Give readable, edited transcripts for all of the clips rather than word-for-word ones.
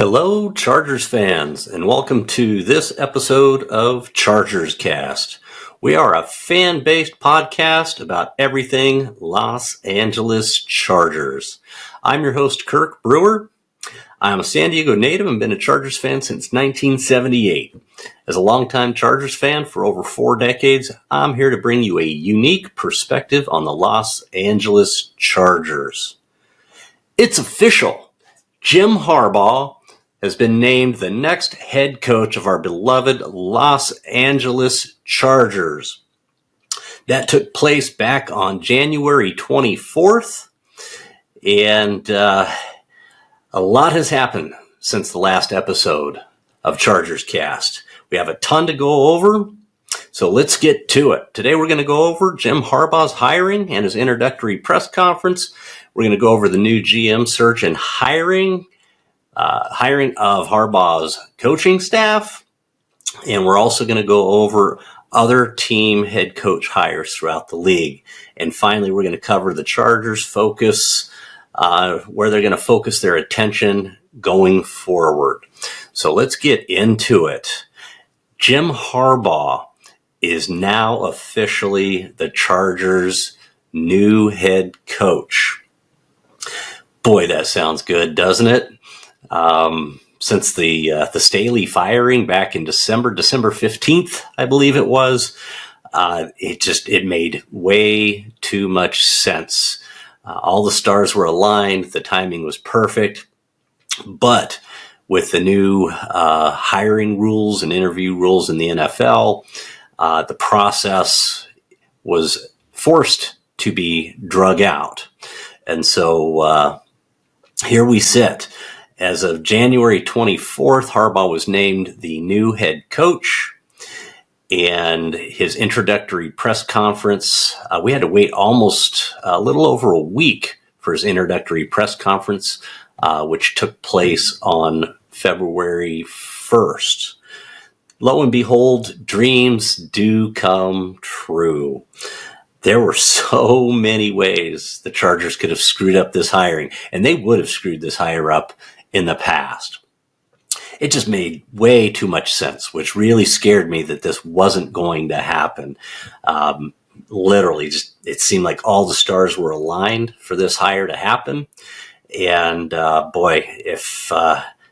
Hello, Chargers fans, and welcome to this episode of Chargerscast. We are a fan-based podcast about everything Los Angeles Chargers. I'm your host, Kirk Brewer. I'm a San Diego native and been a Chargers fan since 1978. As a longtime Chargers fan for over 4 decades, I'm here to bring you a unique perspective on the Los Angeles Chargers. It's official. Jim Harbaugh has been named the next head coach of our beloved Los Angeles Chargers. That took place back on January 24th, and a lot has happened since the last episode of Chargerscast. We have a ton to go over, so let's get to it. Today we're going to go over Jim Harbaugh's hiring and his introductory press conference. We're going to go over the new GM search and hiring of Harbaugh's coaching staff, and we're also going to go over other team head coach hires throughout the league. And finally, we're going to cover the Chargers' focus, where they're going to focus their attention going forward. So let's get into it. Jim Harbaugh is now officially the Chargers' new head coach. Boy, that sounds good, doesn't it? Since the Staley firing back in December 15th, I believe it was, it made way too much sense. All the stars were aligned. The timing was perfect. But with the new hiring rules and interview rules in the NFL, the process was forced to be drug out. And so here we sit. As of January 24th, Harbaugh was named the new head coach, and his introductory press conference, we had to wait almost a little over a week for his introductory press conference, which took place on February 1st. Lo and behold, dreams do come true. There were so many ways the Chargers could have screwed up this hiring, and they would have screwed this hire up in the past. It just made way too much sense, which really scared me that this wasn't going to happen. Literally, it seemed like all the stars were aligned for this hire to happen. And boy, if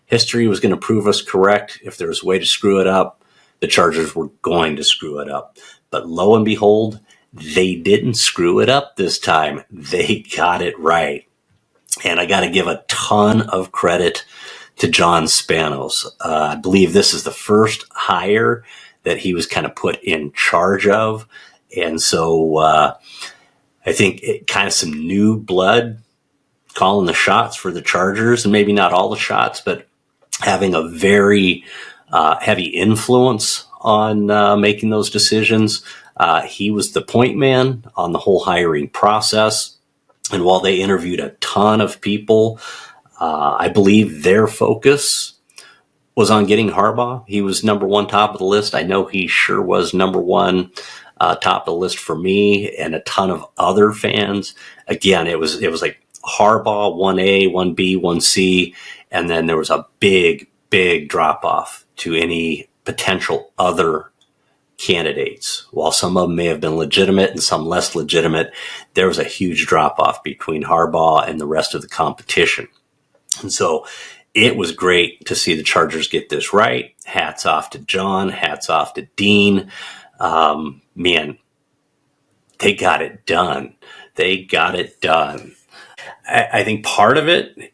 history was going to prove us correct, if there was a way to screw it up, the Chargers were going to screw it up. But lo and behold, they didn't screw it up this time. They got it right. And I got to give a ton of credit to John Spanos. I believe this is the first hire that he was kind of put in charge of. And so I think it kind of some new blood calling the shots for the Chargers, and maybe not all the shots, but having a very heavy influence on making those decisions. He was the point man on the whole hiring process. And while they interviewed a ton of people, I believe their focus was on getting Harbaugh. He was number one top of the list. I know he sure was number one top of the list for me and a ton of other fans. Again, it was like Harbaugh 1A, 1B, 1C, and then there was a big drop off to any potential other candidates. While some of them may have been legitimate and some less legitimate, there was a huge drop off between Harbaugh and the rest of the competition. And so it was great to see the Chargers get this right. Hats off to John, hats off to Dean. Man, they got it done. I think part of it,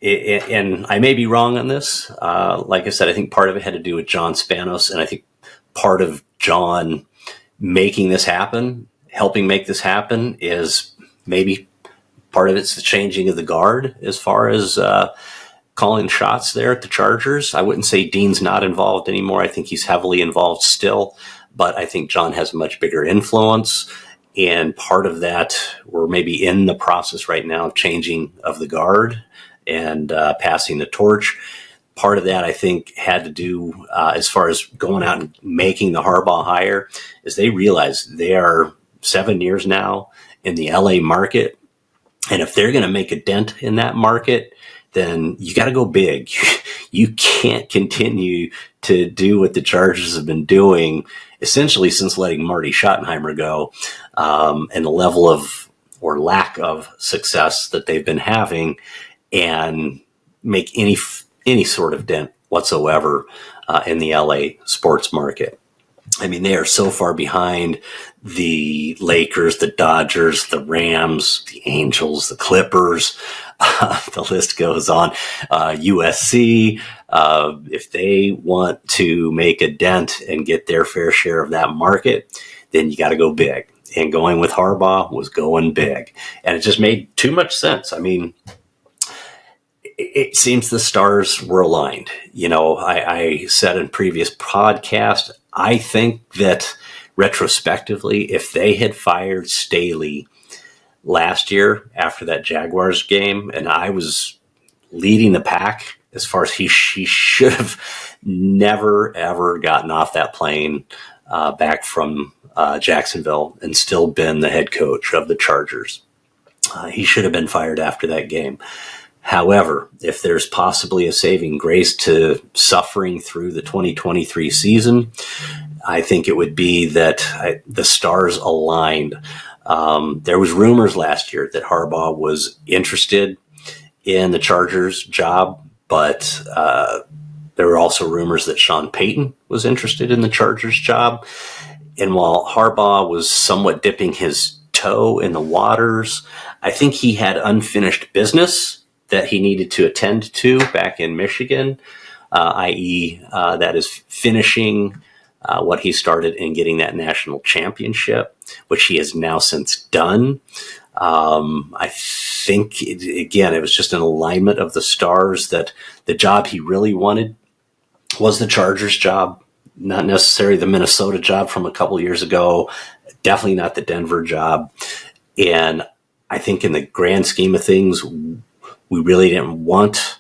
and I may be wrong on this, like I said, I think part of it had to do with John Spanos, and I think part of John making this happen, helping make this happen, is maybe part of it's the changing of the guard as far as calling shots there at the Chargers. I wouldn't say Dean's not involved anymore. I think he's heavily involved still, but I think John has a much bigger influence. And part of that, we're maybe in the process right now of changing of the guard and passing the torch. Part of that, I think, had to do, as far as going out and making the Harbaugh hire, is they realize they are 7 years now in the LA market. And if they're going to make a dent in that market, then you got to go big. you can't continue to do what the Chargers have been doing essentially since letting Marty Schottenheimer go, and the level of or lack of success that they've been having, and make any sort of dent whatsoever in the LA sports market. I mean, they are so far behind the Lakers, the Dodgers, the Rams, the Angels, the Clippers. The list goes on. USC, if they want to make a dent and get their fair share of that market, then you got to go big. And going with Harbaugh was going big. And it just made too much sense. I mean, it seems the stars were aligned. You know, I said in previous podcast, I think that retrospectively, if they had fired Staley last year after that Jaguars game, and I was leading the pack as far as he should have never, ever gotten off that plane back from Jacksonville and still been the head coach of the Chargers. He should have been fired after that game. However, if there's possibly a saving grace to suffering through the 2023 season, I think it would be that the stars aligned. There was rumors last year that Harbaugh was interested in the Chargers job, but there were also rumors that Sean Payton was interested in the Chargers job. And while Harbaugh was somewhat dipping his toe in the waters, I think he had unfinished business that he needed to attend to back in Michigan, i.e. That is finishing what he started in getting that national championship, which he has now since done. I think, it was just an alignment of the stars that the job he really wanted was the Chargers job, not necessarily the Minnesota job from a couple years ago, definitely not the Denver job. And I think in the grand scheme of things, we really didn't want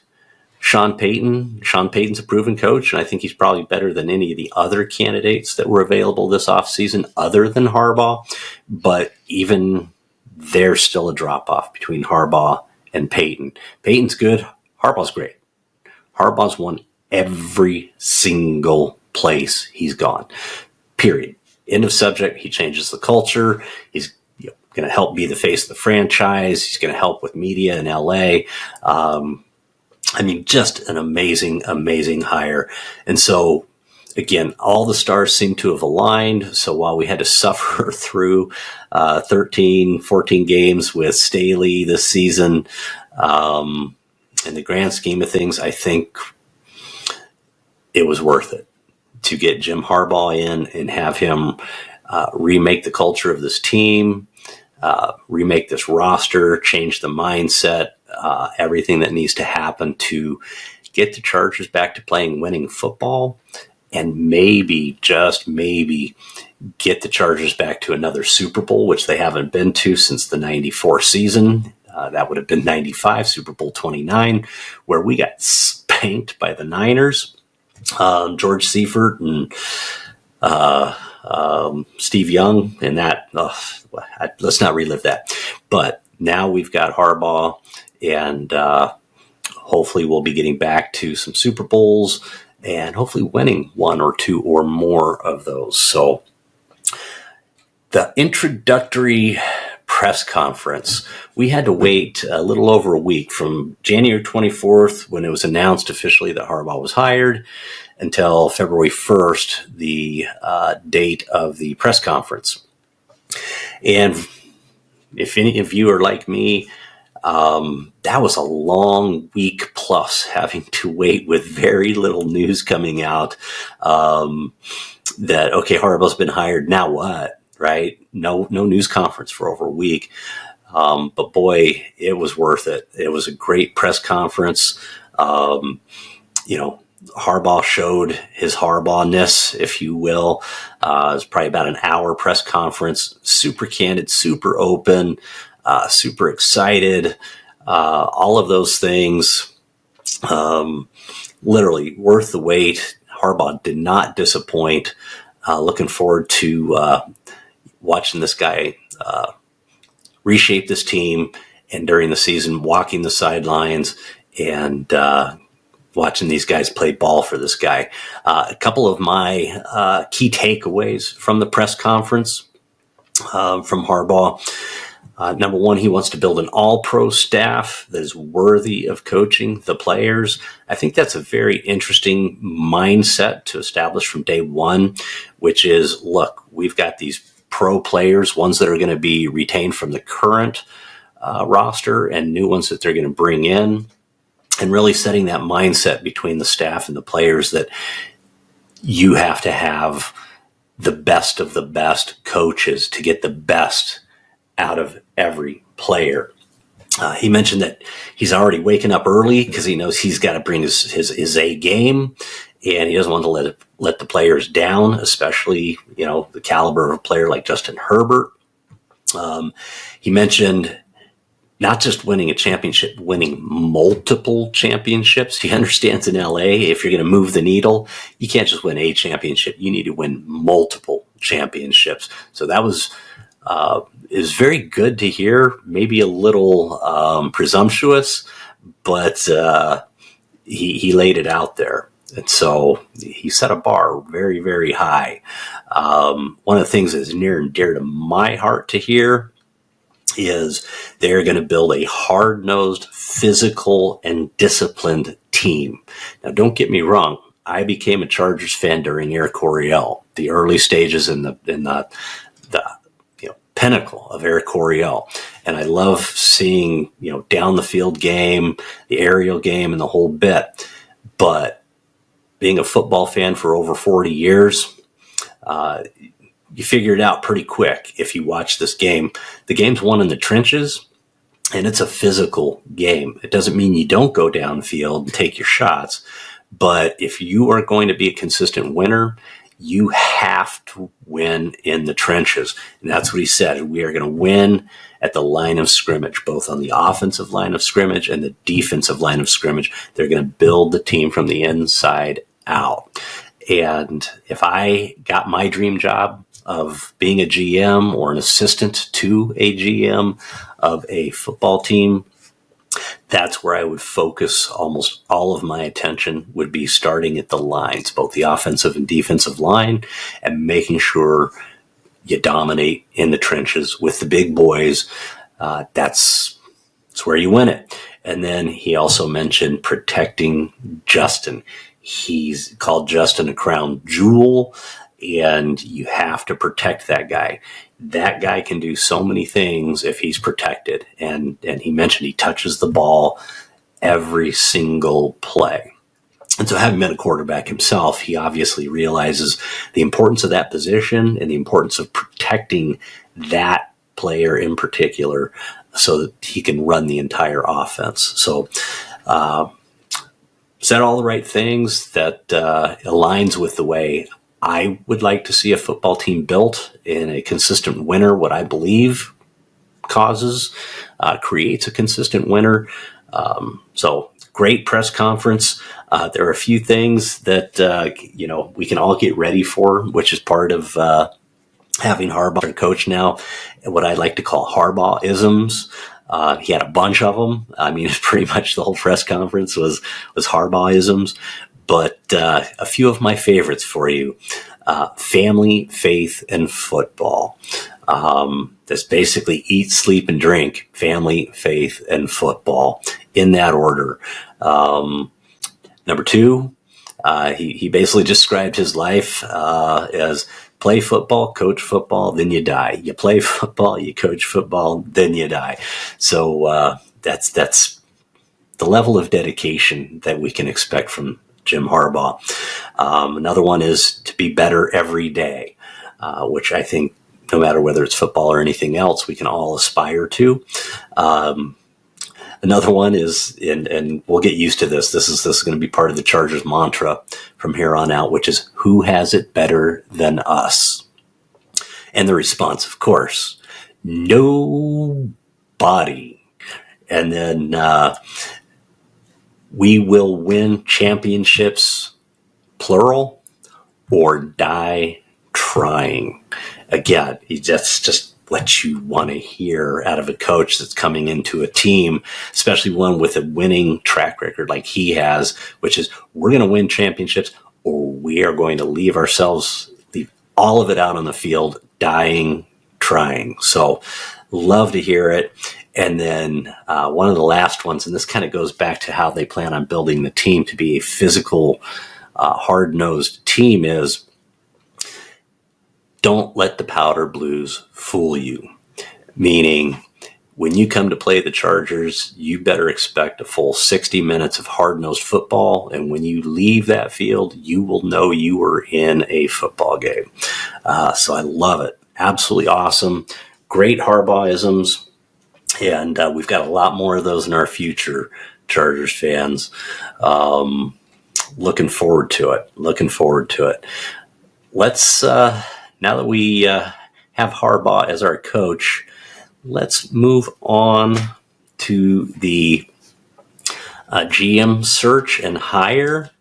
Sean Payton. Sean Payton's a proven coach, and I think he's probably better than any of the other candidates that were available this offseason other than Harbaugh. But even there's still a drop-off between Harbaugh and Payton. Payton's good. Harbaugh's great. Harbaugh's won every single place he's gone. Period. End of subject. He changes the culture. He's going to help be the face of the franchise. He's going to help with media in LA. I mean, just an amazing, amazing hire. And so, again, all the stars seem to have aligned. So while we had to suffer through 13, 14 games with Staley this season, in the grand scheme of things, I think it was worth it to get Jim Harbaugh in and have him remake the culture of this team, remake this roster, change the mindset, everything that needs to happen to get the Chargers back to playing winning football, and maybe, just maybe, get the Chargers back to another Super Bowl, which they haven't been to since the 94 season. That would have been 95, Super Bowl 29, where we got spanked by the Niners. George Seifert and Steve Young, and that, let's not relive that. But now we've got Harbaugh, and hopefully we'll be getting back to some Super Bowls and hopefully winning one or two or more of those. So the introductory press conference, we had to wait a little over a week from January 24th, when it was announced officially that Harbaugh was hired, until February 1st, the date of the press conference. And if any of you are like me, that was a long week plus, having to wait with very little news coming out that, okay, Harbaugh's been hired, now what, right? No news conference for over a week. But boy, it was worth it. It was a great press conference. Harbaugh showed his Harbaugh-ness, if you will. It was probably about an hour press conference, super candid, super open, super excited, all of those things, literally worth the wait. Harbaugh did not disappoint. Looking forward to watching this guy reshape this team, and during the season, walking the sidelines and watching these guys play ball for this guy. A couple of my key takeaways from the press conference from Harbaugh. Number one, he wants to build an all-pro staff that is worthy of coaching the players. I think that's a very interesting mindset to establish from day one, which is, look, we've got these pro players, ones that are going to be retained from the current roster and new ones that they're going to bring in, and really setting that mindset between the staff and the players that you have to have the best of the best coaches to get the best out of every player. He mentioned that he's already waking up early because he knows he's got to bring his A game, and he doesn't want to let the players down, especially, the caliber of a player like Justin Herbert. He mentioned not just winning a championship, winning multiple championships. He understands in LA, if you're going to move the needle, you can't just win a championship. You need to win multiple championships. So that was is very good to hear, maybe a little presumptuous, but he laid it out there. And so he set a bar very, very high. One of the things that's near and dear to my heart to hear is they're going to build a hard-nosed, physical, and disciplined team. Now, don't get me wrong. I became a Chargers fan during Eric Coryell, the early stages in the pinnacle of Eric Coryell. And I love seeing, down the field game, the aerial game, and the whole bit. But being a football fan for over 40 years, you figure it out pretty quick if you watch this game. The game's won in the trenches, and it's a physical game. It doesn't mean you don't go downfield and take your shots, but if you are going to be a consistent winner, you have to win in the trenches. And that's what he said. We are going to win at the line of scrimmage, both on the offensive line of scrimmage and the defensive line of scrimmage. They're going to build the team from the inside out. And if I got my dream job of being a GM or an assistant to a GM of a football team, that's where I would focus almost all of my attention, would be starting at the lines, both the offensive and defensive line, and making sure you dominate in the trenches with the big boys. That's where you win it. And then he also mentioned protecting Justin. He's called Justin a crown jewel, and you have to protect that guy. That guy can do so many things if he's protected. And he mentioned he touches the ball every single play. And so, having been a quarterback himself, he obviously realizes the importance of that position and the importance of protecting that player in particular so that he can run the entire offense. So, said all the right things that aligns with the way I would like to see a football team built, in a consistent winner. What I believe creates a consistent winner. So great press conference. There are a few things that, we can all get ready for, which is part of having Harbaugh coach now, what I like to call Harbaugh-isms. He had a bunch of them. I mean, pretty much the whole press conference was Harbaugh-isms. But a few of my favorites for you: family, faith, and football. That's basically eat, sleep, and drink. Family, faith, and football, in that order. Number two, he basically described his life as play football, coach football, then you die. You play football, you coach football, then you die. So that's the level of dedication that we can expect from Jim Harbaugh. Another one is to be better every day, which I think no matter whether it's football or anything else, we can all aspire to. Another one is, and we'll get used to this. This is going to be part of the Chargers mantra from here on out, which is, who has it better than us? And the response, of course, nobody. And then we will win championships, plural, or die trying. Again, that's just what you want to hear out of a coach that's coming into a team, especially one with a winning track record like he has, which is we're going to win championships or we are going to leave all of it out on the field, dying, trying. So love to hear it. And then one of the last ones, and this kind of goes back to how they plan on building the team to be a physical, hard-nosed team, is don't let the powder blues fool you. Meaning, when you come to play the Chargers, you better expect a full 60 minutes of hard-nosed football. And when you leave that field, you will know you were in a football game. So I love it. Absolutely awesome. Great Harbaughisms. And we've got a lot more of those in our future, Chargers fans. Looking forward to it. Let's, now that we have Harbaugh as our coach, let's move on to the GM search and hire.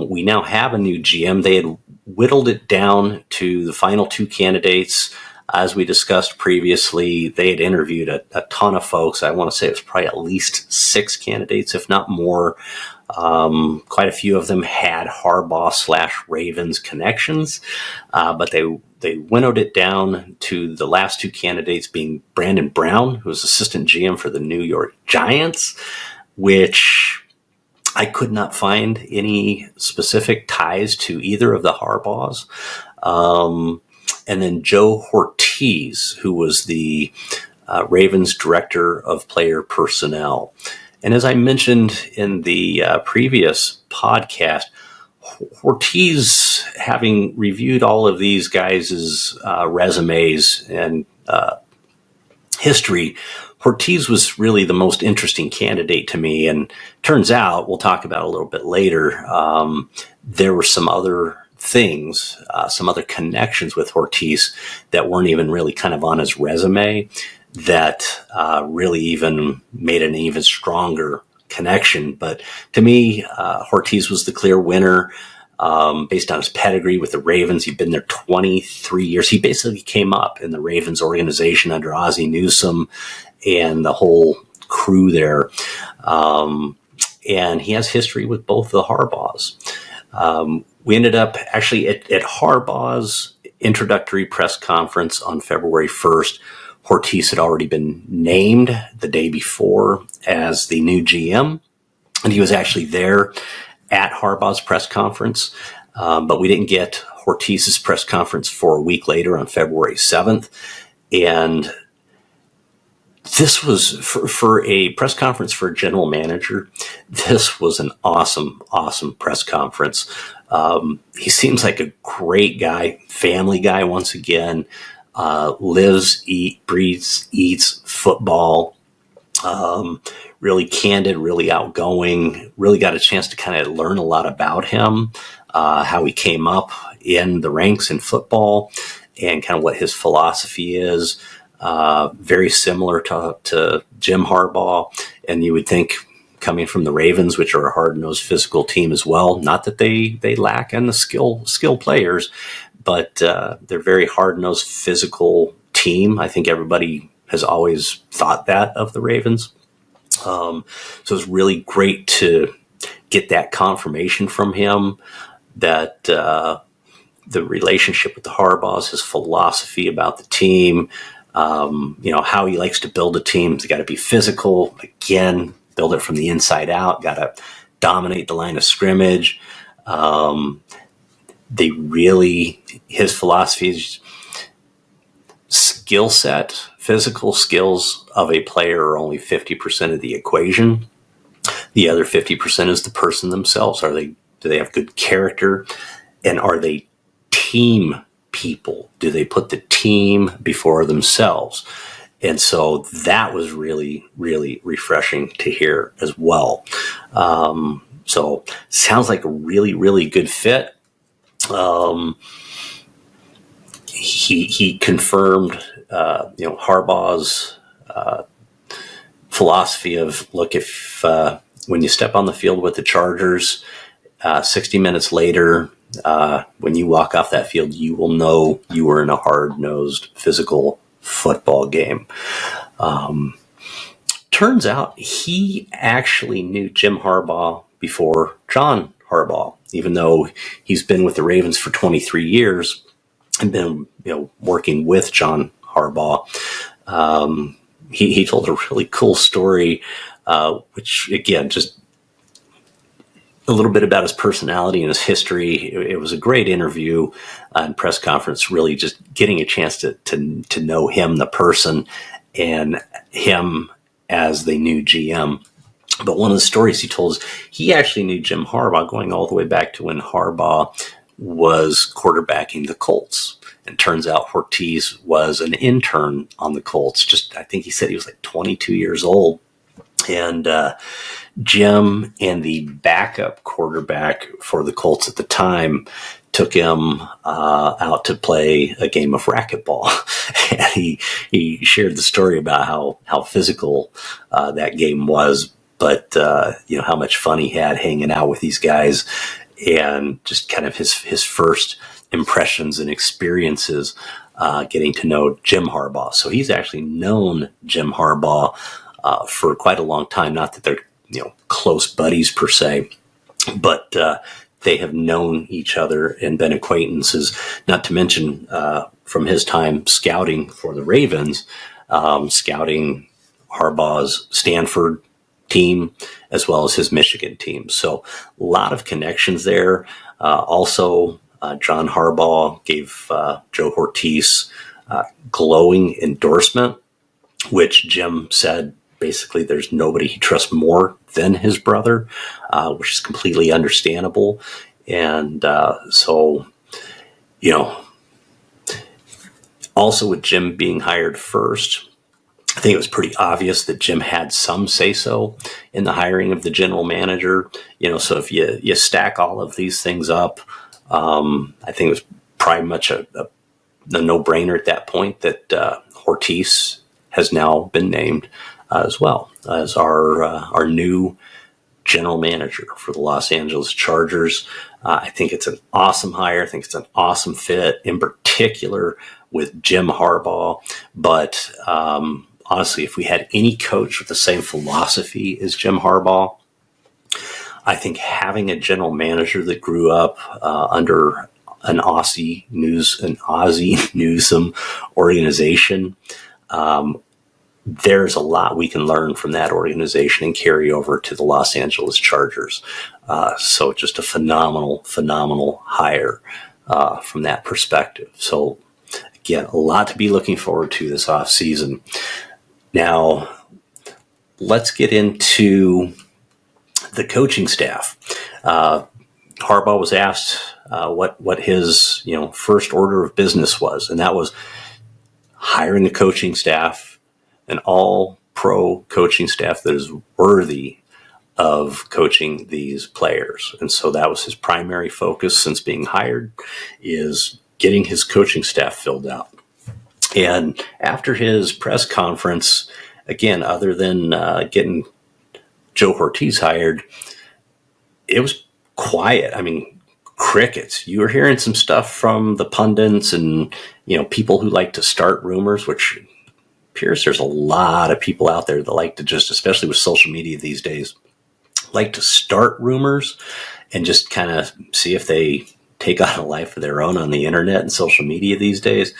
We now have a new GM. They had whittled it down to the final 2 candidates. As we discussed previously, they had interviewed a ton of folks. I want to say it was probably at least 6 candidates, if not more. Quite a few of them had Harbaugh/Ravens connections, but they winnowed it down to the last 2 candidates being Brandon Brown, who was assistant GM for the New York Giants, which I could not find any specific ties to either of the Harbaughs. And then Joe Hortiz, who was the Ravens director of player personnel. And as I mentioned in the previous podcast, Hortiz, having reviewed all of these guys' resumes and history, Hortiz was really the most interesting candidate to me. And turns out, we'll talk about a little bit later, there were some other things, some other connections with Hortiz that weren't even really kind of on his resume that really even made an even stronger connection. But to me, Hortiz was the clear winner based on his pedigree with the Ravens. He'd been there 23 years. He basically came up in the Ravens organization under Ozzie Newsome and the whole crew there. And he has history with both the Harbaughs. We ended up actually at Harbaugh's introductory press conference on February 1st. Hortiz had already been named the day before as the new GM, and he was actually there at Harbaugh's press conference. But we didn't get Hortiz's press conference for a week later on February 7th. And this was for a press conference for a general manager. This was an awesome press conference. He seems like a great guy, family guy once again, lives, breathes, eats football, really candid, really outgoing, really got a chance to kind of learn a lot about him, how he came up in the ranks in football and kind of what his philosophy is. Very similar to Jim Harbaugh. And you would think, coming from the Ravens, which are a hard-nosed physical team as well, not that they lack in the skill players, but they're very hard-nosed physical team. I think everybody has always thought that of the Ravens. So it's really great to get that confirmation from him that the relationship with the Harbaughs, his philosophy about the team, how he likes to build a team. It's got to be physical. Again, build it from the inside out. Got to dominate the line of scrimmage. His philosophy is skill set, physical skills of a player are only 50% of the equation. The other 50% is the person themselves. Do they have good character? And are they team people? Do they put the team before themselves? And so that was really, really refreshing to hear as well. So sounds like a really, really good fit. He confirmed, Harbaugh's philosophy of, look, if when you step on the field with the Chargers, 60 minutes later, when you walk off that field, you will know you were in a hard-nosed physical football game. Turns out he actually knew Jim Harbaugh before John Harbaugh, even though he's been with the Ravens for 23 years and been working with John Harbaugh. He told a really cool story, which, again, just a little bit about his personality and his history. It was a great interview and press conference, really just getting a chance to know him, the person, and him as the new GM. But one of the stories he told is he actually knew Jim Harbaugh going all the way back to when Harbaugh was quarterbacking the Colts. And turns out Hortiz was an intern on the Colts. I think he said he was like 22 years old. And Jim and the backup quarterback for the Colts at the time took him out to play a game of racquetball. And he shared the story about how physical that game was, but how much fun he had hanging out with these guys, and just kind of his first impressions and experiences getting to know Jim Harbaugh. So he's actually known Jim Harbaugh for quite a long time. Not that they're close buddies per se, but they have known each other and been acquaintances. Not to mention from his time scouting for the Ravens, scouting Harbaugh's Stanford team as well as his Michigan team. So a lot of connections there. Also, John Harbaugh gave Joe Hortiz glowing endorsement, which Jim said basically there's nobody he trusts more than his brother, which is completely understandable. And also with Jim being hired first, I think it was pretty obvious that Jim had some say-so in the hiring of the general manager. So if you stack all of these things up, I think it was probably much a no-brainer at that point that Hortiz has now been named as well as our new general manager for the Los Angeles Chargers. I think it's an awesome hire. I think it's an awesome fit, in particular with Jim Harbaugh. But honestly, if we had any coach with the same philosophy as Jim Harbaugh, I think having a general manager that grew up under an Aussie Newsome organization, there's a lot we can learn from that organization and carry over to the Los Angeles Chargers. So just a phenomenal hire from that perspective. So again, a lot to be looking forward to this offseason. Now, let's get into the coaching staff. Harbaugh was asked what his first order of business was, and that was hiring a coaching staff, an all-pro coaching staff that is worthy of coaching these players. And so that was his primary focus since being hired, is getting his coaching staff filled out. And after his press conference, again, other than getting Joe Hortiz hired, it was quiet. I mean, crickets. You were hearing some stuff from the pundits and, people who like to start rumors, which appears there's a lot of people out there that like to just, especially with social media these days, like to start rumors and just kind of see if they take on a life of their own on the internet and social media these days.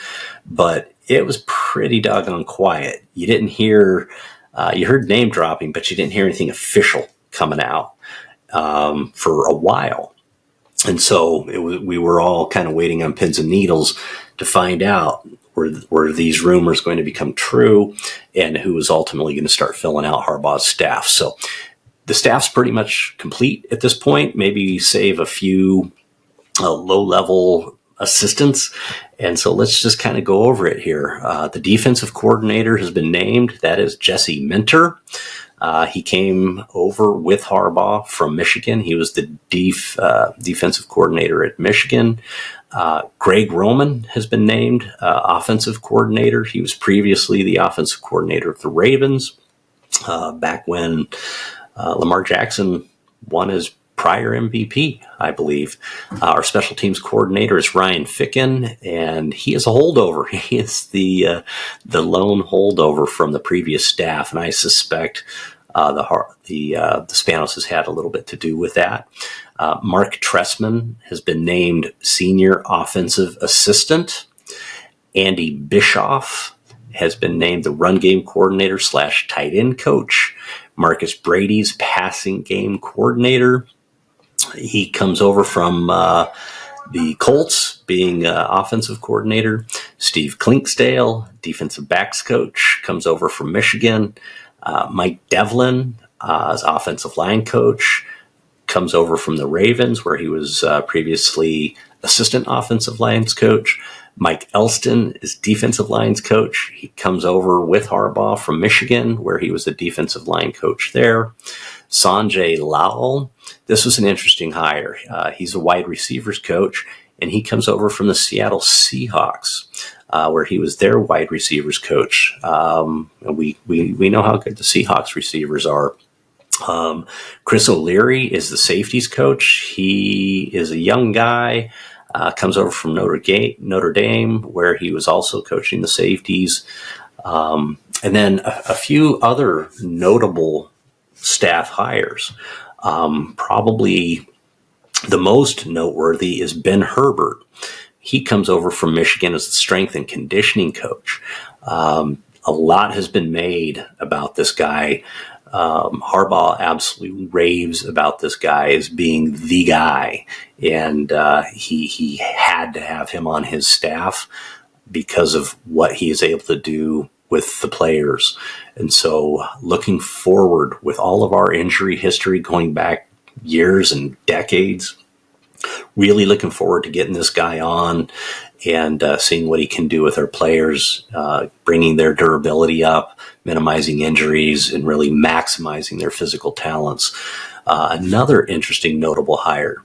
But it was pretty doggone quiet. You didn't hear, you heard name dropping, but you didn't hear anything official coming out for a while. And so we were all kind of waiting on pins and needles to find out were these rumors going to become true and who was ultimately going to start filling out Harbaugh's staff. So the staff's pretty much complete at this point, maybe save a few low-level assistants. And so let's just kind of go over it here. The defensive coordinator has been named. That is Jesse Minter. He came over with Harbaugh from Michigan. He was the defensive coordinator at Michigan. Greg Roman has been named offensive coordinator. He was previously the offensive coordinator of the Ravens back when Lamar Jackson won his prior MVP, I believe. Our special teams coordinator is Ryan Ficken, and he is a holdover. He is the lone holdover from the previous staff, and I suspect the Spanos has had a little bit to do with that. Mark Tressman has been named senior offensive assistant. Andy Bischoff has been named the run game coordinator / tight end coach. Marcus Brady's passing game coordinator. He comes over from the Colts, being offensive coordinator. Steve Klinksdale, defensive backs coach, comes over from Michigan. Mike Devlin, as offensive line coach, comes over from the Ravens, where he was previously assistant offensive lines coach. Mike Elston is defensive lines coach. He comes over with Harbaugh from Michigan, where he was the defensive line coach there. Sanjay Lal, this was an interesting hire. He's a wide receivers coach, and he comes over from the Seattle Seahawks, where he was their wide receivers coach. We know how good the Seahawks receivers are. Chris O'Leary is the safeties coach. He is a young guy, comes over from Notre Dame, where he was also coaching the safeties. And then a few other notable staff hires. Probably the most noteworthy is Ben Herbert. He comes over from Michigan as the strength and conditioning coach. A lot has been made about this guy. Harbaugh absolutely raves about this guy as being the guy, and he had to have him on his staff because of what he is able to do with the players. And so looking forward, with all of our injury history going back years and decades, really looking forward to getting this guy on and seeing what he can do with our players, bringing their durability up, minimizing injuries, and really maximizing their physical talents. Another interesting notable hire,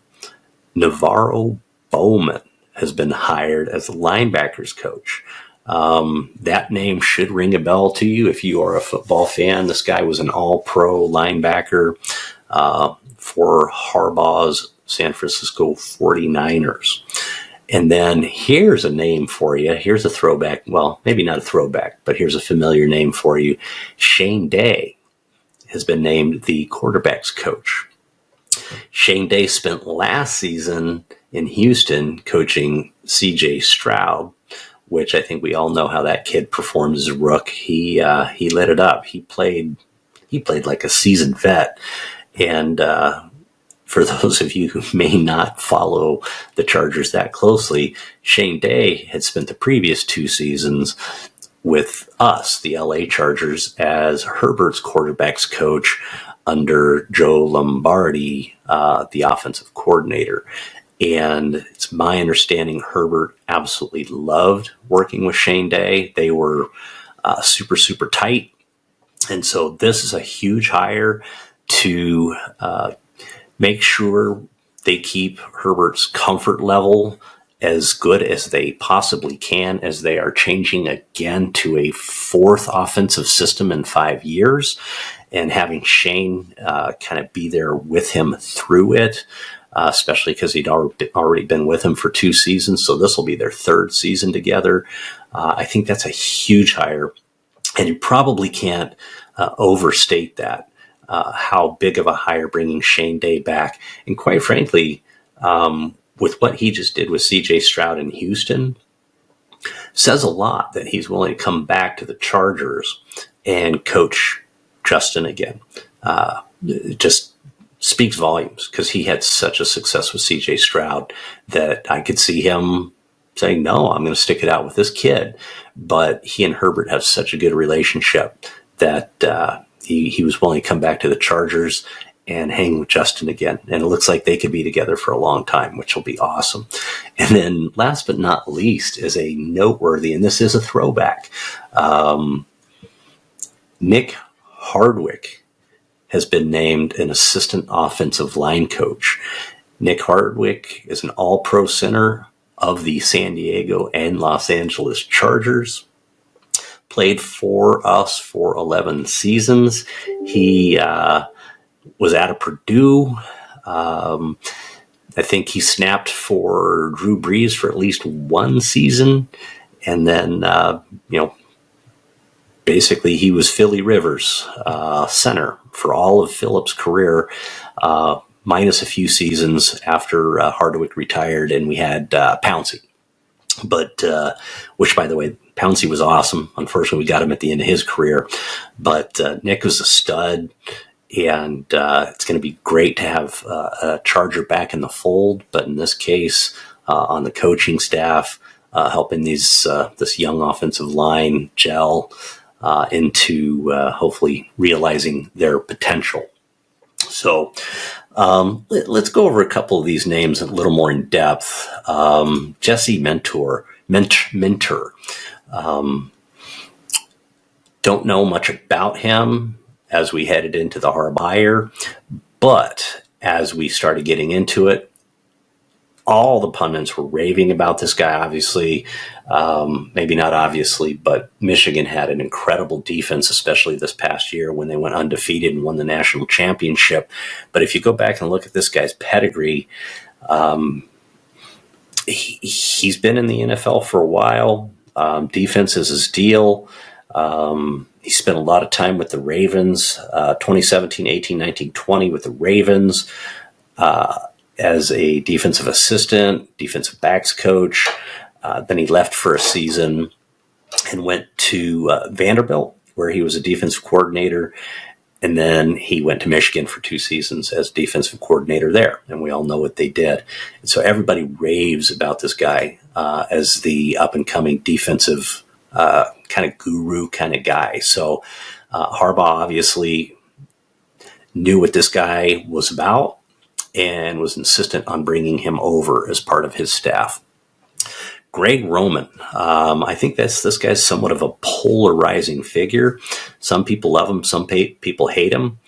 Navarro Bowman has been hired as the linebackers coach. That name should ring a bell to you if you are a football fan. This guy was an all-pro linebacker for Harbaugh's San Francisco 49ers. And then here's a name for you. Here's a throwback. Well, maybe not a throwback, but here's a familiar name for you. Shane Day has been named the quarterbacks coach. Shane Day spent last season in Houston coaching C.J. Stroud, which I think we all know how that kid performed as a rook. He lit it up. He played like a seasoned vet. And for those of you who may not follow the Chargers that closely, Shane Day had spent the previous 2 seasons with us, the LA Chargers, as Herbert's quarterbacks coach under Joe Lombardi, the offensive coordinator. And it's my understanding Herbert absolutely loved working with Shane Day. They were super, super tight. And so this is a huge hire to make sure they keep Herbert's comfort level as good as they possibly can, as they are changing again to a 4th offensive system in 5 years, and having Shane kind of be there with him through it, especially because he'd already been with him for 2 seasons. So this will be their 3rd season together. I think that's a huge hire, and you probably can't overstate that. How big of a hire bringing Shane Day back. And quite frankly, with what he just did with C.J. Stroud in Houston, says a lot that he's willing to come back to the Chargers and coach Justin again. It just speaks volumes, because he had such a success with C.J. Stroud that I could see him saying, no, I'm going to stick it out with this kid. But he and Herbert have such a good relationship that he was willing to come back to the Chargers and hang with Justin again. And it looks like they could be together for a long time, which will be awesome. And then last but not least is a noteworthy, and this is a throwback. Nick Hardwick has been named an assistant offensive line coach. Nick Hardwick is an all-pro center of the San Diego and Los Angeles Chargers. Played for us for 11 seasons. He was out of Purdue, I think he snapped for Drew Brees for at least one season. And then, basically he was Philly Rivers, center for all of Phillips' career, minus a few seasons after Hardwick retired, and we had Pouncey. But, which, by the way, Pouncey was awesome. Unfortunately, we got him at the end of his career. But Nick was a stud, and it's going to be great to have a Charger back in the fold. But in this case, on the coaching staff, helping this young offensive line gel into hopefully realizing their potential. So let's go over a couple of these names a little more in depth. Jesse Minter. Don't know much about him as we headed into the Harbaugh, but as we started getting into it, all the pundits were raving about this guy. Obviously, maybe not obviously, but Michigan had an incredible defense, especially this past year when they went undefeated and won the national championship. But if you go back and look at this guy's pedigree, he's been in the NFL for a while. Defense is his deal. He spent a lot of time with the Ravens, 2017, 18, 19, 20 with the Ravens. As a defensive assistant, defensive backs coach. Then he left for a season and went to Vanderbilt, where he was a defensive coordinator. And then he went to Michigan for 2 seasons as defensive coordinator there. And we all know what they did. And so everybody raves about this guy as the up-and-coming defensive kind of guru kind of guy. So Harbaugh obviously knew what this guy was about and was insistent on bringing him over as part of his staff. Greg Roman. I think this guy's somewhat of a polarizing figure. Some people love him, some people hate him,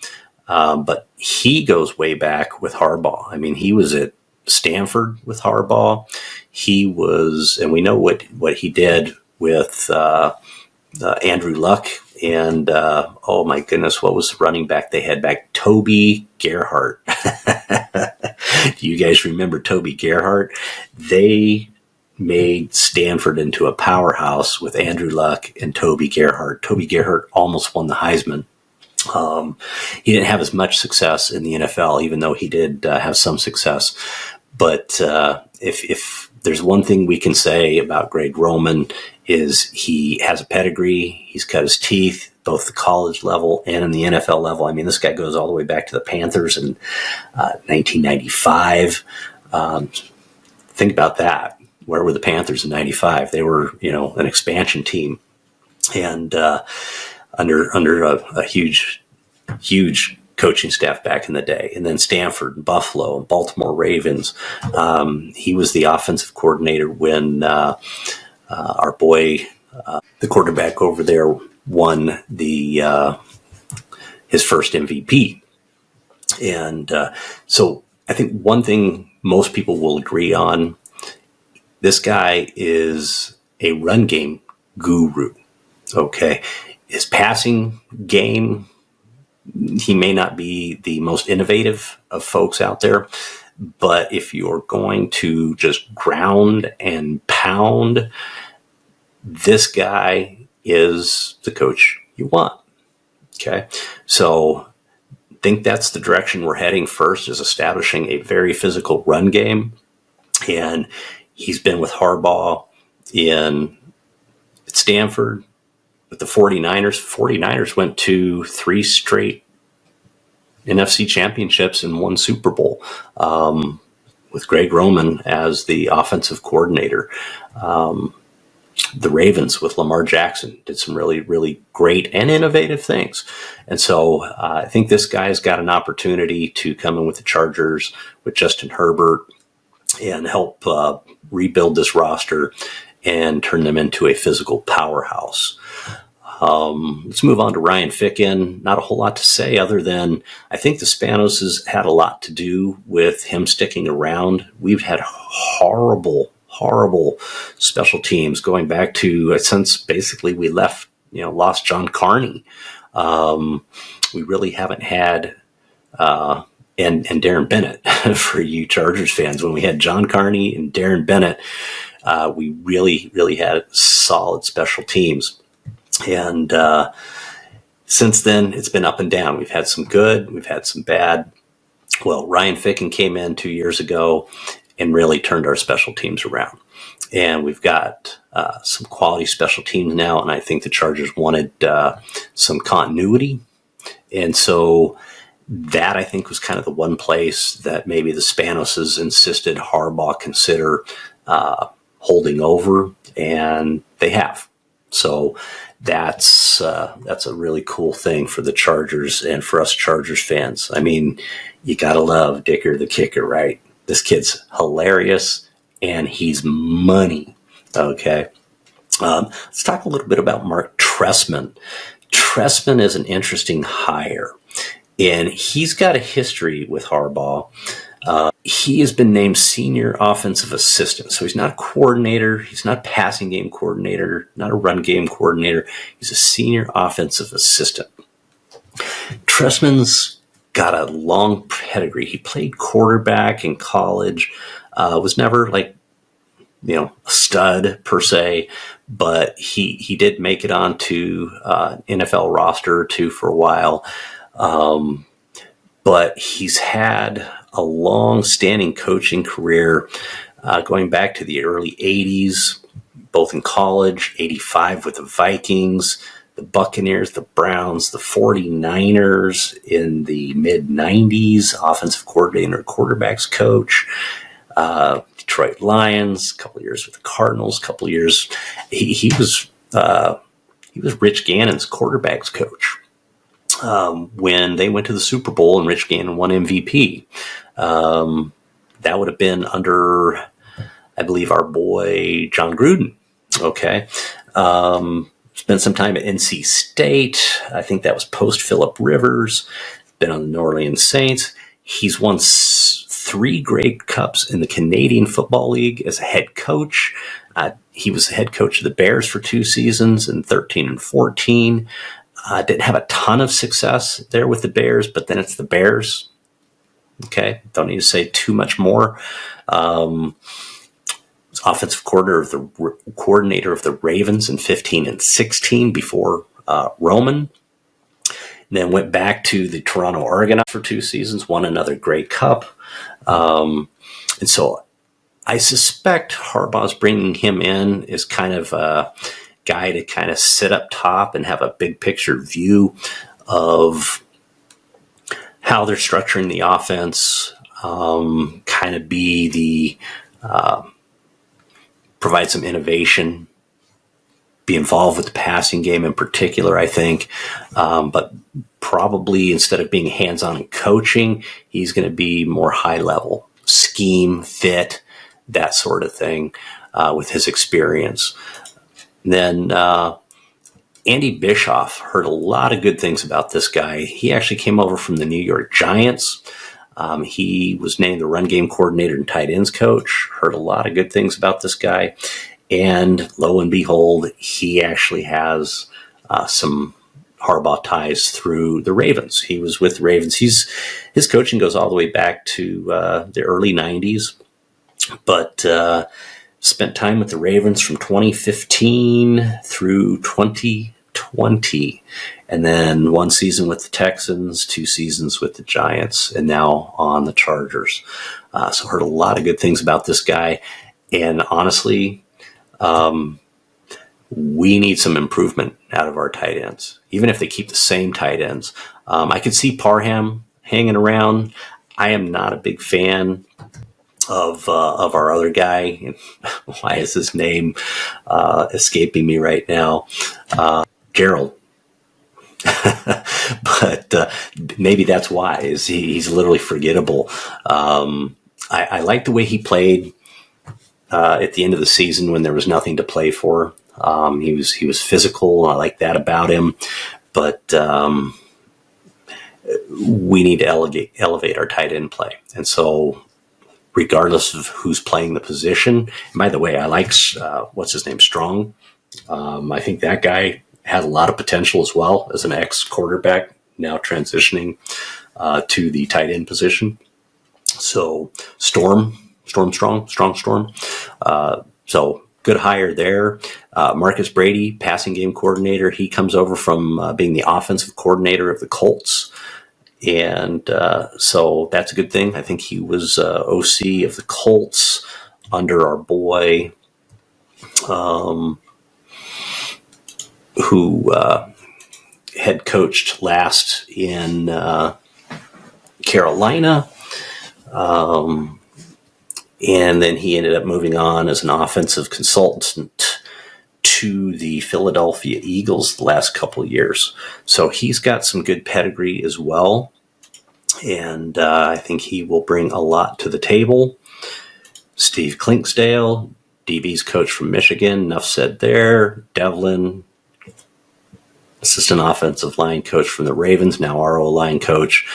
but he goes way back with Harbaugh. I mean, he was at Stanford with Harbaugh. He was, and we know what he did with Andrew Luck and, oh my goodness, what was the running back they had back? Toby Gerhart. Do you guys remember Toby Gerhart? They made Stanford into a powerhouse with Andrew Luck and Toby Gerhart. Toby Gerhart almost won the Heisman. He didn't have as much success in the NFL, even though he did have some success. But if there's one thing we can say about Greg Roman is he has a pedigree. He's cut his teeth, both the college level and in the NFL level. I mean, this guy goes all the way back to the Panthers in 1995. Think about that. Where were the Panthers in 95? They were, an expansion team. And under a huge coaching staff back in the day. And then Stanford, and Buffalo, and Baltimore Ravens. He was the offensive coordinator when our boy, the quarterback over there, won his first MVP. And so I think one thing most people will agree on, this guy is a run game guru. Okay. His passing game, he may not be the most innovative of folks out there, but if you're going to just ground and pound, this guy is the coach you want. Okay. So I think that's the direction we're heading first, is establishing a very physical run game. And he's been with Harbaugh at Stanford, with the 49ers. 49ers went to 3 straight NFC championships and 1 Super Bowl with Greg Roman as the offensive coordinator. The Ravens with Lamar Jackson did some really, really great and innovative things. And so I think this guy's got an opportunity to come in with the Chargers with Justin Herbert and help rebuild this roster and turn them into a physical powerhouse. Let's move on to Ryan Ficken. Not a whole lot to say other than I think the Spanos has had a lot to do with him sticking around. We've had horrible special teams going back to since basically we lost John Carney. We really haven't had and Darren Bennett for you Chargers fans. When we had John Carney and Darren Bennett, we really had solid special teams. And since then, it's been up and down. We've had some good, we've had some bad. Well, Ryan Ficken came in 2 years ago and really turned our special teams around. And we've got some quality special teams now, and I think the Chargers wanted some continuity. And so that, I think, was kind of the one place that maybe the Spanoses insisted Harbaugh consider holding over, and they have. So that's a really cool thing for the Chargers and for us Chargers fans. I mean, you got to love Dicker the kicker, right? This kid's hilarious, and he's money. Okay. Let's talk a little bit about Mark Trestman. Trestman is an interesting hire, and he's got a history with Harbaugh. He has been named senior offensive assistant. So he's not a coordinator. He's not a passing game coordinator, not a run game coordinator. He's a senior offensive assistant. Trestman's got a long pedigree. He played quarterback in college, was never like, a stud per se, but he did make it onto NFL roster or two for a while. But he's had a long-standing coaching career going back to the early 80s, both in college, 85 with the Vikings, the Buccaneers, the Browns, the 49ers in the mid-90s, offensive coordinator, quarterbacks coach, Detroit Lions, a couple of years with the Cardinals, a couple of years. He was Rich Gannon's quarterbacks coach. When they went to the Super Bowl and Rich Gannon won MVP. That would have been under, I believe, our boy John Gruden. Okay. Spent some time at NC State. I think that was post Phillip Rivers. Been on the New Orleans Saints. He's won 3 Grey Cups in the Canadian Football League as a head coach. He was the head coach of the Bears for 2 seasons in 13 and 14. Didn't have a ton of success there with the Bears, but then it's the Bears. Okay, don't need to say too much more. Was offensive coordinator of the Ravens in 15 and 16 before Roman. And then went back to the Toronto Argonauts for 2 seasons, won another Grey Cup. And so I suspect Harbaugh's bringing him in is kind of a guy to kind of sit up top and have a big picture view of how they're structuring the offense, kind of be the provide some innovation, be involved with the passing game in particular, I think. But probably instead of being hands-on and coaching, he's going to be more high level, scheme, fit, that sort of thing with his experience. Then Andy Bischoff, heard a lot of good things about this guy. He actually came over from the New York Giants. He was named the run game coordinator and tight ends coach. Heard a lot of good things about this guy. And lo and behold, he actually has some Harbaugh ties through the Ravens. He was with the Ravens. His coaching goes all the way back to the early 90s. But spent time with the Ravens from 2015 through 2020. And then 1 season with the Texans, 2 seasons with the Giants, and now on the Chargers. So heard a lot of good things about this guy. And honestly, we need some improvement out of our tight ends, even if they keep the same tight ends. I could see Parham hanging around. I am not a big fan of our other guy. Why is his name escaping me right now? Gerald. But maybe that's why. Is he's literally forgettable. I like the way he played at the end of the season when there was nothing to play for. He was physical. I like that about him. But we need to elevate our tight end play. And so regardless of who's playing the position. And by the way, I like, what's his name, Strong. I think that guy had a lot of potential as well as an ex-quarterback, now transitioning to the tight end position. So Storm. So good hire there. Marcus Brady, passing game coordinator. He comes over from being the offensive coordinator of the Colts. And so that's a good thing. I think he was OC of the Colts under our boy who had coached last in Carolina. And then he ended up moving on as an offensive consultant to the Philadelphia Eagles the last couple of years. So he's got some good pedigree as well. And I think he will bring a lot to the table. Steve Clinksdale, DB's coach from Michigan. Enough said there. Devlin, assistant offensive line coach from the Ravens, now our O-line coach.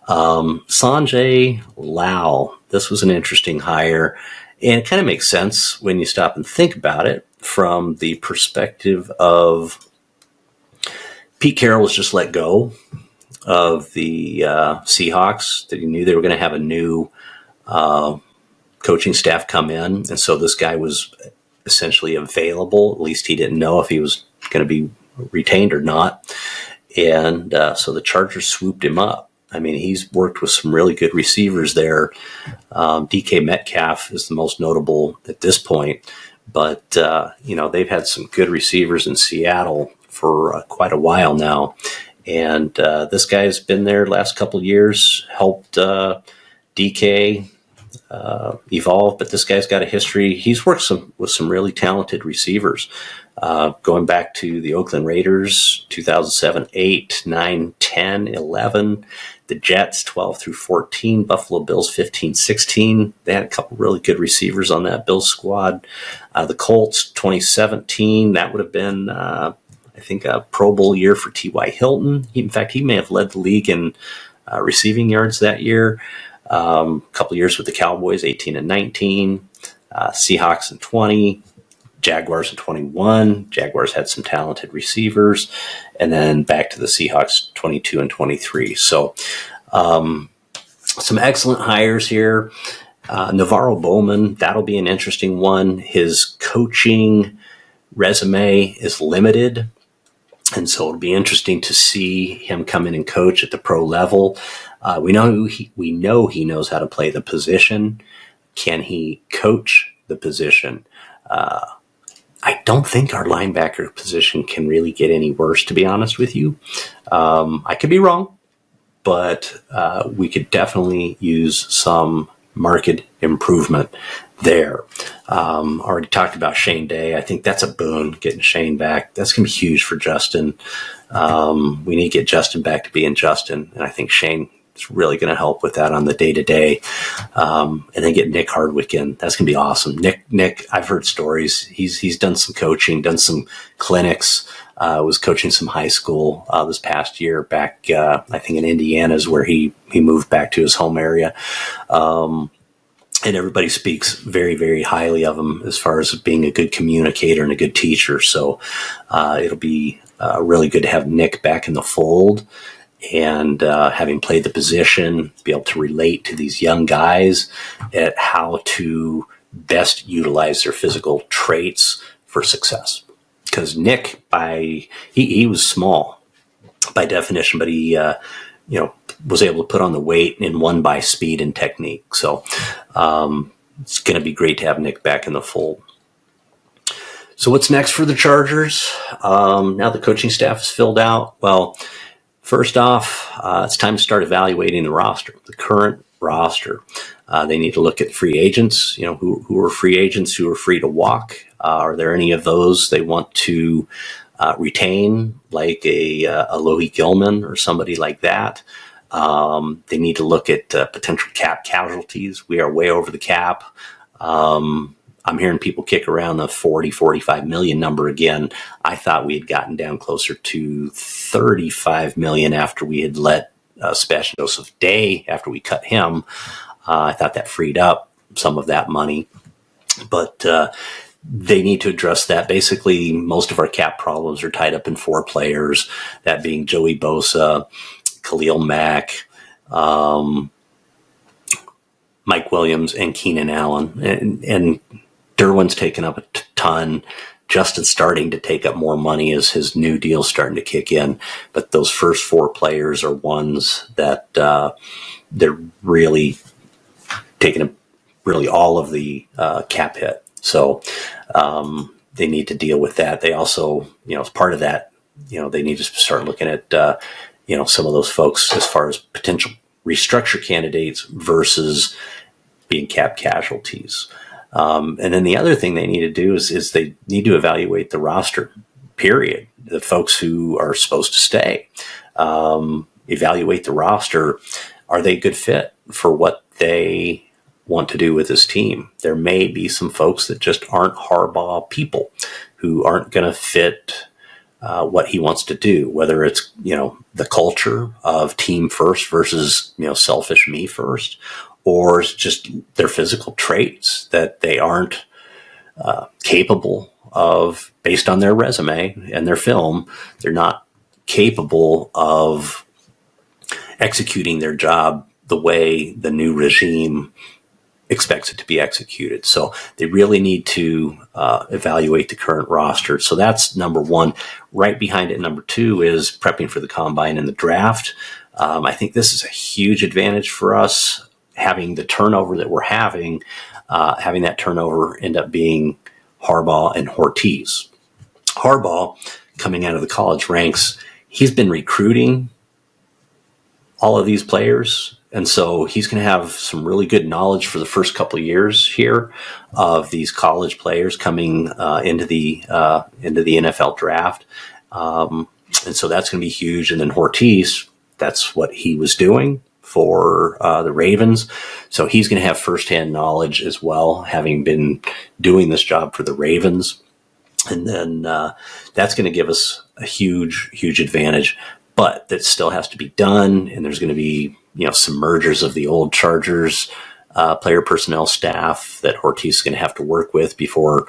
Sanjay Lal, this was an interesting hire, and it kind of makes sense when you stop and think about it from the perspective of Pete Carroll was just let go of the Seahawks, that he knew they were going to have a new coaching staff come in, and so this guy was essentially available. At least he didn't know if he was going to be retained or not. And so the Chargers swooped him up. I mean, he's worked with some really good receivers there. DK Metcalf is the most notable at this point, but they've had some good receivers in Seattle for quite a while now. And this guy's been there the last couple of years, helped DK evolve, but this guy's got a history. He's worked with some really talented receivers, going back to the Oakland Raiders, 2007, 8, 9, 10, 11, the Jets, 12 through 14, Buffalo Bills, 15, 16. They had a couple really good receivers on that Bills squad. The Colts, 2017, that would have been, I think, a Pro Bowl year for T.Y. Hilton. In fact, he may have led the league in receiving yards that year. A couple years with the Cowboys, 18 and 19, Seahawks in 20, Jaguars in 21. Jaguars had some talented receivers, and then back to the Seahawks, 22 and 23. So some excellent hires here. Navarro Bowman, that'll be an interesting one. His coaching resume is limited, and so it'll be interesting to see him come in and coach at the pro level. We know he knows how to play the position. Can he coach the position? I don't think our linebacker position can really get any worse, to be honest with you. I could be wrong, but we could definitely use some market improvement there. Already talked about Shane Day. I think that's a boon, getting Shane back. That's going to be huge for Justin. We need to get Justin back to being Justin, and I think Shane is really going to help with that on the day-to-day. And then get Nick Hardwick in. That's going to be awesome. Nick, I've heard stories. He's done some coaching, done some clinics, was coaching some high school this past year back, I think in Indiana is where he moved back to his home area. And everybody speaks very, very highly of him as far as being a good communicator and a good teacher. So it'll be really good to have Nick back in the fold, and having played the position, be able to relate to these young guys at how to best utilize their physical traits for success. Because Nick, he was small by definition, but he was able to put on the weight and won by speed and technique. So it's going to be great to have Nick back in the fold. So what's next for the Chargers? Now the coaching staff is filled out. Well, first off, it's time to start evaluating the roster, the current roster. They need to look at free agents, who are free agents, who are free to walk. Are there any of those they want to retain, like a Alohi Gilman or somebody like that? They need to look at potential cap casualties. We are way over the cap. I'm hearing people kick around the 40, 45 million number again. I thought we had gotten down closer to 35 million after we had let Sebastian Joseph Day, after we cut him. I thought that freed up some of that money, but they need to address that. Basically, most of our cap problems are tied up in 4 players, that being Joey Bosa, Khalil Mack, Mike Williams and Keenan Allen. And Derwin's taken up a ton. Justin's starting to take up more money as his new deal's starting to kick in. But those first 4 players are ones that they're really taking up really all of the cap hit. So they need to deal with that. They also, as part of that, they need to start looking at, some of those folks as far as potential restructure candidates versus being cap casualties. And then the other thing they need to do is they need to evaluate the roster, period. The folks who are supposed to stay, evaluate the roster. Are they a good fit for what they want to do with this team? There may be some folks that just aren't Harbaugh people who aren't going to fit what he wants to do, whether it's, the culture of team first versus, selfish me first, or it's just their physical traits that they aren't capable of based on their resume and their film. They're not capable of executing their job the way the new regime expects it to be executed. So they really need to evaluate the current roster. So that's number one. Right behind it, number 2 is prepping for the combine and the draft. I think this is a huge advantage for us, having the turnover that we're having that turnover end up being Harbaugh and Hortiz. Harbaugh, coming out of the college ranks, he's been recruiting all of these players. And so he's going to have some really good knowledge for the first couple of years here of these college players coming into the NFL draft. And so that's going to be huge. And then Hortiz, that's what he was doing for the Ravens. So he's going to have firsthand knowledge as well, having been doing this job for the Ravens. And then that's going to give us a huge, huge advantage. But that still has to be done. And there's going to be, some mergers of the old Chargers player personnel staff that Hortiz is going to have to work with before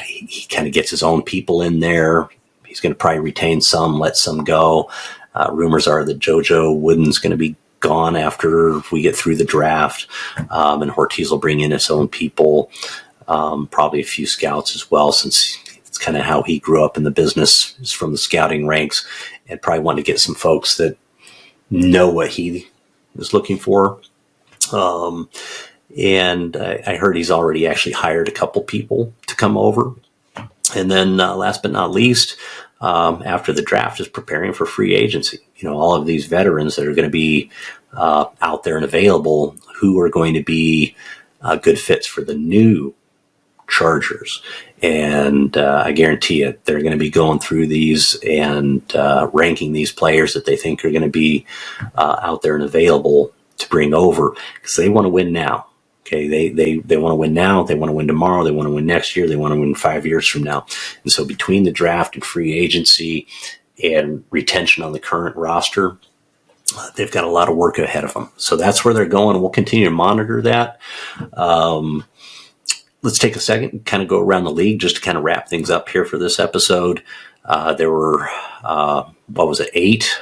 he kind of gets his own people in there. He's going to probably retain some, let some go. Rumors are that JoJo Wooden's going to be gone after we get through the draft, and Hortiz will bring in his own people, probably a few scouts as well, since it's kind of how he grew up in the business, is from the scouting ranks, and probably want to get some folks that know what he is looking for. And I heard he's already actually hired a couple people to come over. And then last but not least, after the draft, is preparing for free agency. All of these veterans that are going to be out there and available, who are going to be good fits for the new Chargers. And I guarantee you, they're going to be going through these and ranking these players that they think are going to be out there and available to bring over, because they want to win now. Okay, they want to win now. They want to win tomorrow. They want to win next year. They want to win 5 years from now. And so between the draft and free agency and retention on the current roster, they've got a lot of work ahead of them. So that's where they're going. We'll continue to monitor that. Let's take a second and kind of go around the league just to kind of wrap things up here for this episode. There were, 8,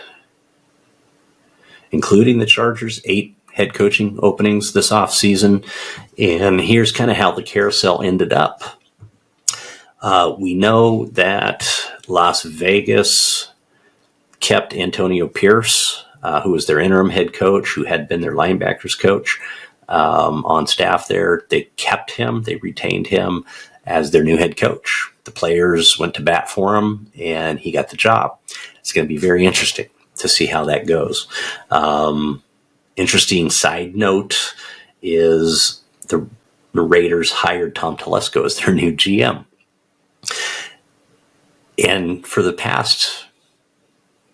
including the Chargers, 8 head coaching openings this offseason. And here's kind of how the carousel ended up. We know that Las Vegas kept Antonio Pierce, who was their interim head coach, who had been their linebackers coach, on staff there. They kept him. They retained him as their new head coach. The players went to bat for him, and he got the job. It's going to be very interesting to see how that goes. Interesting side note is the Raiders hired Tom Telesco as their new GM. And for the past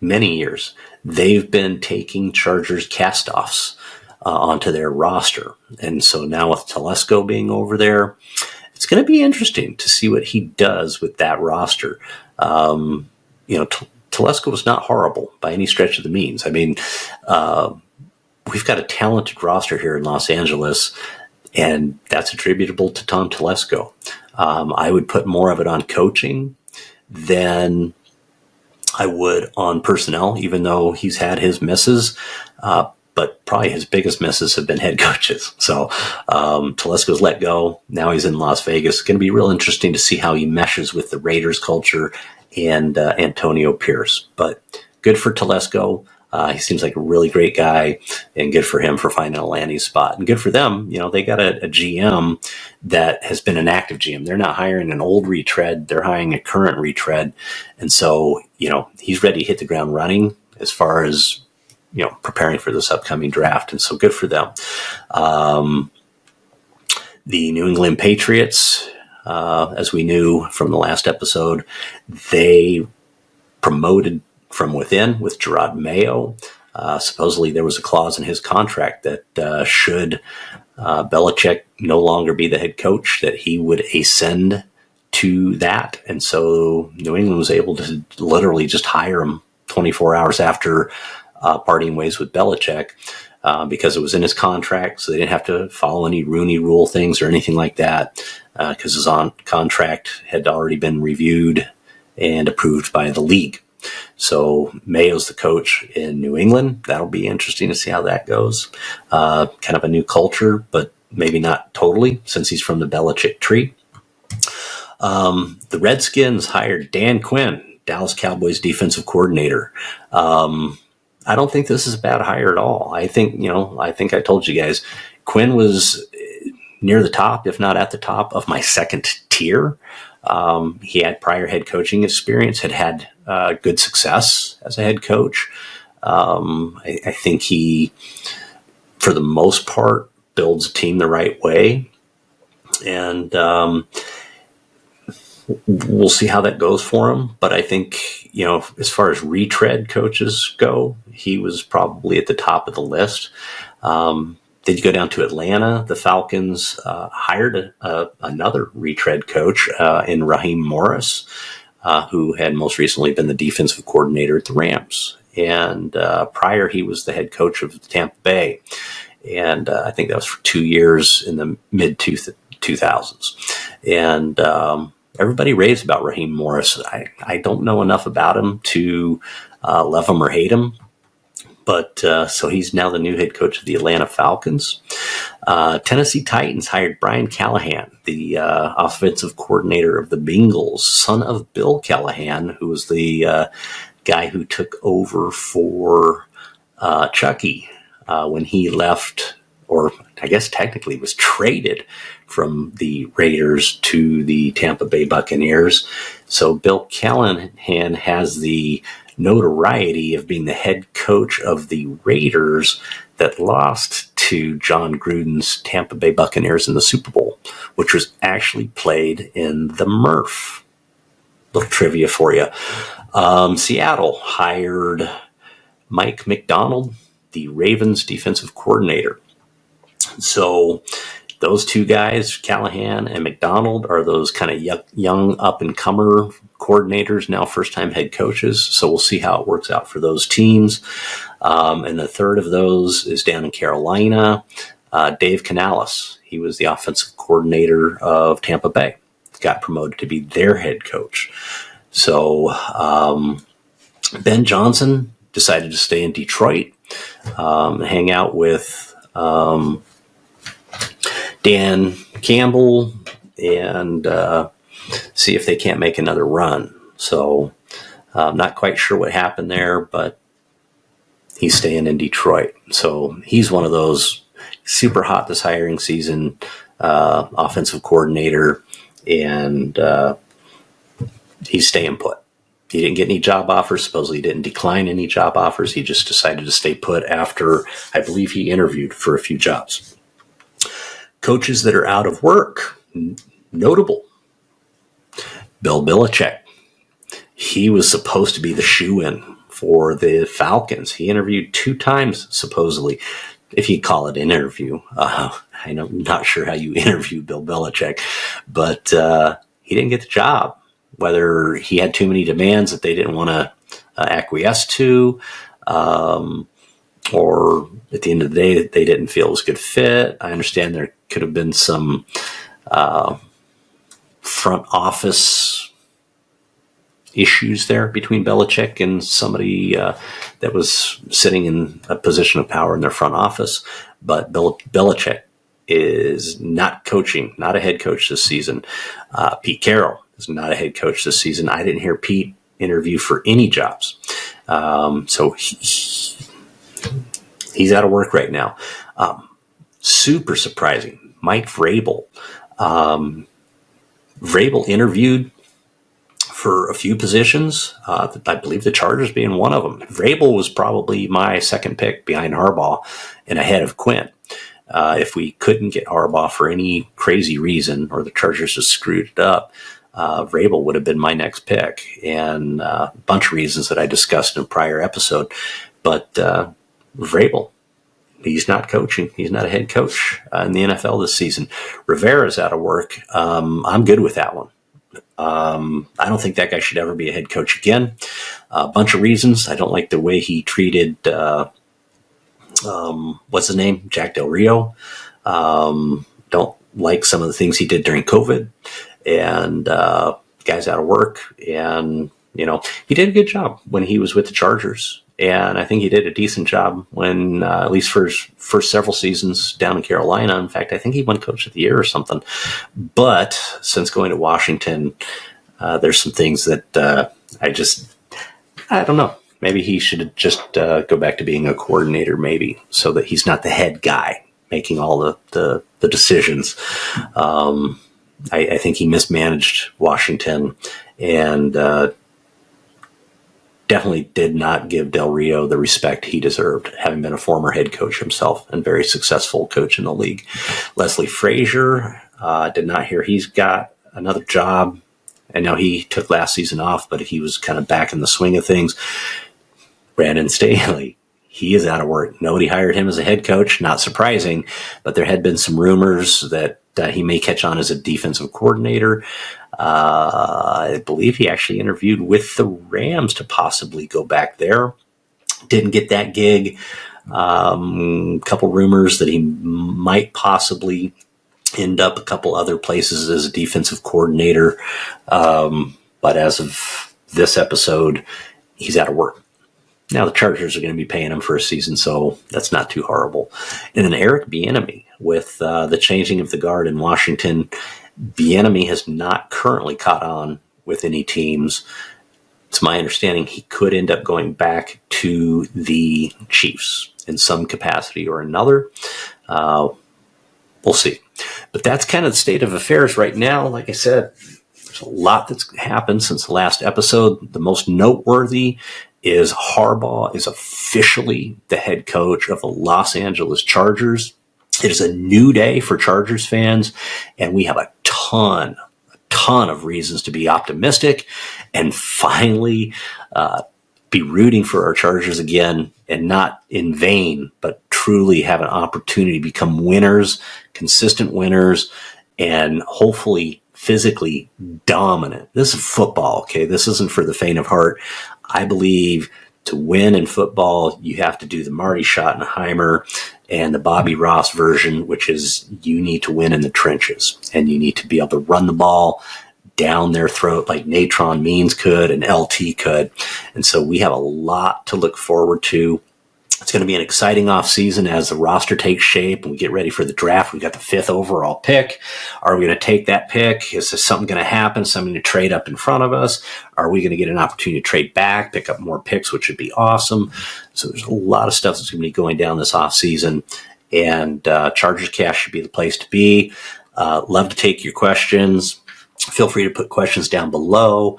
many years, they've been taking Chargers cast-offs onto their roster. And so now with Telesco being over there, it's going to be interesting to see what he does with that roster. Telesco was not horrible by any stretch of the means. I mean, we've got a talented roster here in Los Angeles, and that's attributable to Tom Telesco. I would put more of it on coaching than I would on personnel, even though he's had his misses. but probably his biggest misses have been head coaches. So Telesco's let go. Now he's in Las Vegas. It's going to be real interesting to see how he meshes with the Raiders culture and Antonio Pierce. But good for Telesco. He seems like a really great guy, and good for him for finding a landing spot. And good for them. They got a GM that has been an active GM. They're not hiring an old retread. They're hiring a current retread. And so, he's ready to hit the ground running as far as, preparing for this upcoming draft. And so good for them. The New England Patriots, as we knew from the last episode, they promoted from within with Gerard Mayo. Supposedly there was a clause in his contract that should Belichick no longer be the head coach, that he would ascend to that. And so New England was able to literally just hire him 24 hours after parting ways with Belichick because it was in his contract. So they didn't have to follow any Rooney Rule things or anything like that because his contract had already been reviewed and approved by the league. So Mayo's the coach in New England. That'll be interesting to see how that goes. Kind of a new culture, but maybe not totally since he's from the Belichick tree. The Redskins hired Dan Quinn, Dallas Cowboys defensive coordinator. I don't think this is a bad hire at all. I think I told you guys, Quinn was near the top, if not at the top of my second tier. He had prior head coaching experience, had good success as a head coach. I think he, for the most part, builds a team the right way. And we'll see how that goes for him. But I think, as far as retread coaches go, he was probably at the top of the list. Then you go down to Atlanta. The Falcons hired another retread coach in Raheem Morris, who had most recently been the defensive coordinator at the Rams. And prior, he was the head coach of Tampa Bay. And I think that was for 2 years in the mid-2000s. And everybody raves about Raheem Morris. I don't know enough about him to love him or hate him. But so he's now the new head coach of the Atlanta Falcons. Tennessee Titans hired Brian Callahan, the offensive coordinator of the Bengals, son of Bill Callahan, who was the guy who took over for Chucky when he left, or I guess technically was traded from the Raiders to the Tampa Bay Buccaneers. So Bill Callahan has the notoriety of being the head coach of the Raiders that lost to John Gruden's Tampa Bay Buccaneers in the Super Bowl, which was actually played in the Murph. Little trivia for you. Seattle hired Mike McDonald, the Ravens defensive coordinator. So those two guys, Callahan and McDonald, are those kind of young up-and-comer coordinators, now first-time head coaches. So we'll see how it works out for those teams. And the third of those is down in Carolina, Dave Canales. He was the offensive coordinator of Tampa Bay. Got promoted to be their head coach. So Ben Johnson decided to stay in Detroit, hang out with Dan Campbell, and see if they can't make another run. So I'm not quite sure what happened there, but he's staying in Detroit. So he's one of those super hot this hiring season, offensive coordinator, and he's staying put. He didn't get any job offers. Supposedly he didn't decline any job offers. He just decided to stay put after, I believe, he interviewed for a few jobs. Coaches that are out of work, notable. Bill Belichick. He was supposed to be the shoo-in for the Falcons. He interviewed 2 times, supposedly, if you call it an interview. I'm not sure how you interview Bill Belichick, but he didn't get the job. Whether he had too many demands that they didn't want to acquiesce to, or at the end of the day, they didn't feel it was a good fit. I understand there could have been some front office issues there between Belichick and somebody that was sitting in a position of power in their front office. But Belichick is not coaching, not a head coach this season. Pete Carroll is not a head coach this season. I didn't hear Pete interview for any jobs. So he's out of work right now. Super surprising. Mike Vrabel. Vrabel interviewed for a few positions. I believe the Chargers being one of them. Vrabel was probably my second pick behind Harbaugh and ahead of Quinn. If we couldn't get Harbaugh for any crazy reason, or the Chargers just screwed it up, Vrabel would have been my next pick, and a bunch of reasons that I discussed in a prior episode. But Vrabel, he's not coaching. He's not a head coach in the NFL this season. Rivera's out of work. I'm good with that one. I don't think that guy should ever be a head coach again. A bunch of reasons. I don't like the way he treated, what's his name? Jack Del Rio. Don't like some of the things he did during COVID. And guy's out of work. And, he did a good job when he was with the Chargers. And I think he did a decent job when, at least for his first several seasons down in Carolina. In fact, I think he won Coach of the Year or something. But since going to Washington, there's some things that I don't know. Maybe he should just go back to being a coordinator, maybe, so that he's not the head guy making all the decisions. I think he mismanaged Washington and definitely did not give Del Rio the respect he deserved, having been a former head coach himself and very successful coach in the league. Leslie Frazier, did not hear he's got another job. I know he took last season off, but he was kind of back in the swing of things. Brandon Staley, he is out of work. Nobody hired him as a head coach. Not surprising, but there had been some rumors that he may catch on as a defensive coordinator. I believe he actually interviewed with the Rams to possibly go back there. Didn't get that gig. Couple rumors that he might possibly end up a couple other places as a defensive coordinator. But as of this episode, he's out of work. Now the Chargers are going to be paying him for a season, so that's not too horrible. And then Eric Bieniemy, with the changing of the guard in Washington, Bieniemy has not currently caught on with any teams. It's my understanding he could end up going back to the Chiefs in some capacity or another. We'll see. But that's kind of the state of affairs right now. Like I said, there's a lot that's happened since the last episode. The most noteworthy is Harbaugh is officially the head coach of the Los Angeles Chargers. It is a new day for Chargers fans, and we have a ton of reasons to be optimistic and finally be rooting for our Chargers again, and not in vain, but truly have an opportunity to become winners, consistent winners, and hopefully physically dominant. This is football, okay? This isn't for the faint of heart. I believe to win in football, you have to do the Marty Schottenheimer and the Bobby Ross version, which is you need to win in the trenches, and you need to be able to run the ball down their throat like Natron Means could and LT could. And so we have a lot to look forward to. It's going to be an exciting offseason as the roster takes shape and we get ready for the draft. We've got the 5th overall pick. Are we going to take that pick? Is there something going to happen? Something to trade up in front of us? Are we going to get an opportunity to trade back, pick up more picks, which would be awesome? So there's a lot of stuff that's going to be going down this offseason, and Chargerscast should be the place to be. Love to take your questions. Feel free to put questions down below.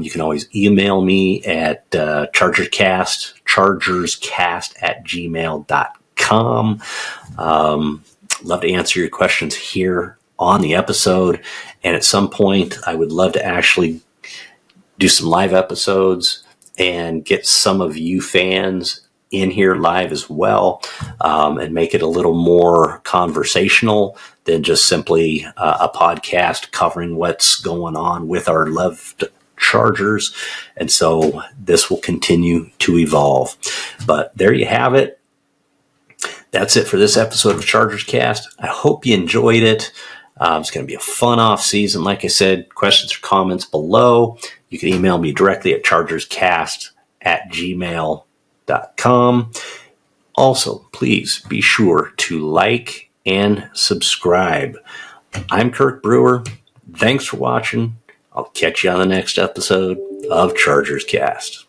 You can always email me at chargerscast@gmail.com. Love to answer your questions here on the episode. And at some point, I would love to actually do some live episodes and get some of you fans in here live as well, and make it a little more conversational than just simply a podcast covering what's going on with our loved Chargers. And so this will continue to evolve. But there you have it. That's it for this episode of Chargerscast. I hope you enjoyed it. It's going to be a fun off season. Like I said, questions or comments below. You can email me directly at chargerscast@gmail.com. Also, please be sure to like and subscribe. I'm Kirk Brewer. Thanks for watching. I'll catch you on the next episode of Chargerscast.